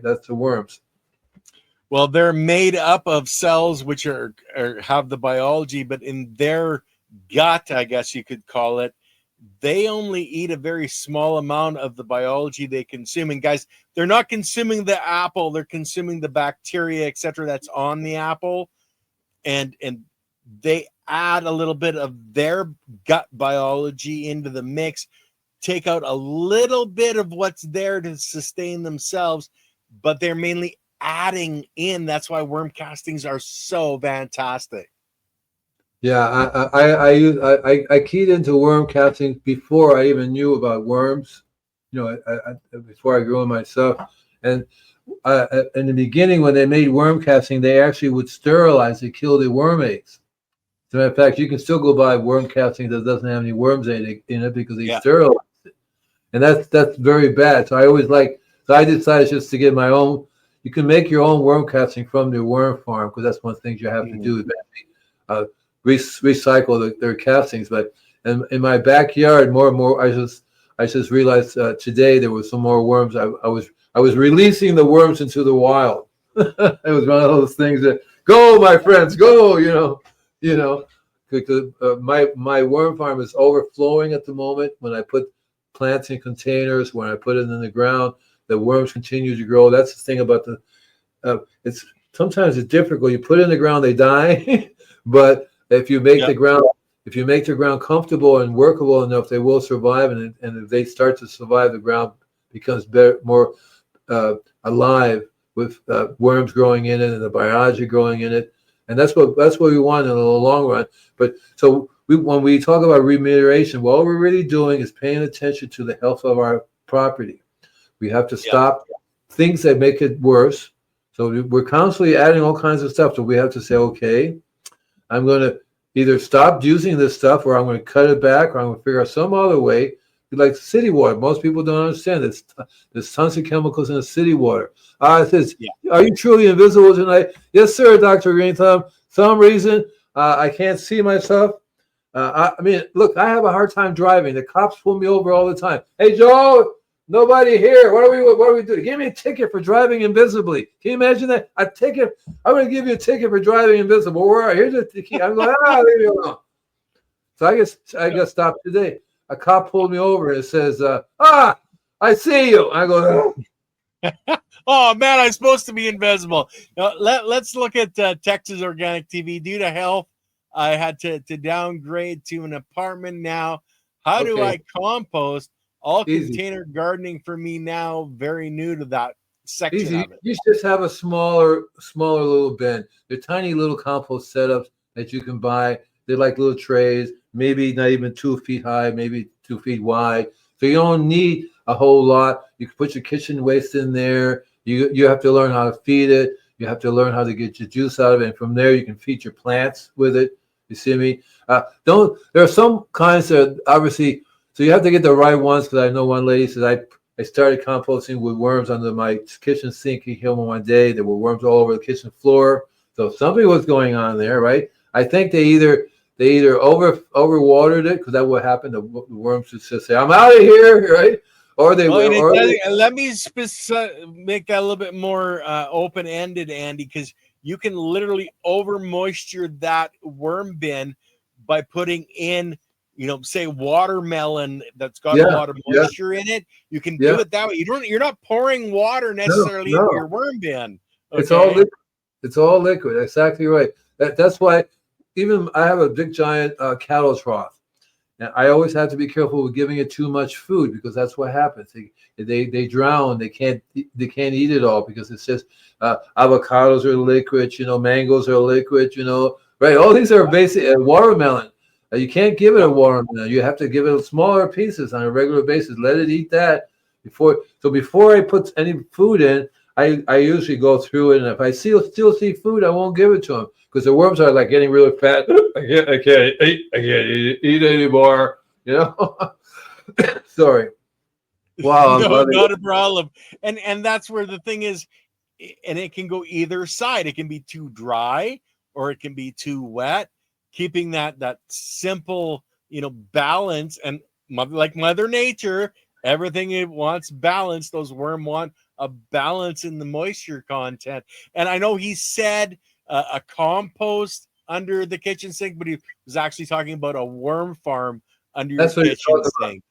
That's the worms. Well, they're made up of cells which are have the biology, but in their gut, I guess you could call it, they only eat a very small amount of the biology they consume. And guys, they're not consuming the apple; they're consuming the bacteria, etc., that's on the apple, and they add a little bit of their gut biology into the mix, take out a little bit of what's there to sustain themselves, but they're mainly adding in. That's why worm castings are so fantastic. Yeah, I keyed into worm castings before I even knew about worms. Before I grew them myself, and in the beginning when they made worm casting, they actually would sterilize to kill the worm eggs. As a matter of fact, you can still go buy worm casting that doesn't have any worms in it because they sterilize it, and that's very bad. So I decided just to get my own. You can make your own worm casting from the worm farm because that's one of the things you have to do. Recycle their castings. But in my backyard, more and more, I just realized today there was some more worms. I was releasing the worms into the wild. It was one of those things that go, my friends, go. Because my worm farm is overflowing at the moment. When I put plants in containers, when I put it in the ground, the worms continue to grow. That's the thing about it's sometimes it's difficult. You put it in the ground, they die, but if you make the ground comfortable and workable enough, they will survive. And if they start to survive, the ground becomes more alive with worms growing in it and the biology growing in it. And that's what we want in the long run. But so when we talk about remediation, what we're really doing is paying attention to the health of our property. We have to stop things that make it worse. So we're constantly adding all kinds of stuff. So we have to say, okay, I'm going to either stop using this stuff, or I'm going to cut it back, or I'm going to figure out some other way. Like city water, most people don't understand this. There's tons of chemicals in the city water. It says, "Are you truly invisible tonight?" Yes, sir, Dr. Green Thumb. Some reason I can't see myself. I mean, look, I have a hard time driving. The cops pull me over all the time. Hey, Joe, nobody here. What are we doing? Give me a ticket for driving invisibly. Can you imagine that? A ticket. I'm going to give you a ticket for driving invisible. Where are you? Here's the ticket. I'm going, leave me alone. So I got stopped today. A cop pulled me over and says, I see you. I go, oh, man, I'm supposed to be invisible. Now, let's look at Texas Organic TV. Due to health, I had to downgrade to an apartment now. How do I compost? All container gardening for me now, very new to that section of it. You just have a smaller little bin. They're tiny little compost setups that you can buy. They're like little trays, maybe not even 2 feet high, maybe 2 feet wide. So you don't need a whole lot. You can put your kitchen waste in there. You have to learn how to feed it. You have to learn how to get your juice out of it. And from there, you can feed your plants with it. You see me? There are some kinds that obviously, so you have to get the right ones, because I know one lady says, I started composting with worms under my kitchen sink here one day. There were worms all over the kitchen floor. So something was going on there, right? I think they either overwatered it, because that would happen. The worms would just say, "I'm out of here," right? Or they let me make that a little bit more open-ended, Andy, because you can literally over moisture that worm bin by putting in, say watermelon that's got a lot of moisture in it. You can do it that way. You're not pouring water necessarily into your worm bin. Okay? It's all liquid. It's all liquid. Exactly right. That's why even I have a big giant cattle trough, and I always have to be careful with giving it too much food, because that's what happens. They drown. They can't eat it all, because it says avocados are liquid. Mangoes are liquid. Right? All these are basic. Watermelon. You can't give it a watermelon. You have to give it smaller pieces on a regular basis. Let it eat that before I put any food in. I usually go through it, and if I still see food, I won't give it to them, because the worms are like getting really fat. I can't eat anymore. Sorry. Wow. No, not a problem. And that's where the thing is, and it can go either side. It can be too dry, or it can be too wet. Keeping that simple, balance, and like Mother Nature, everything it wants balance. Those worms want a balance in the moisture content. And I know he said a compost under the kitchen sink, but he was actually talking about a worm farm under your That's what he's kitchen talking about. sink.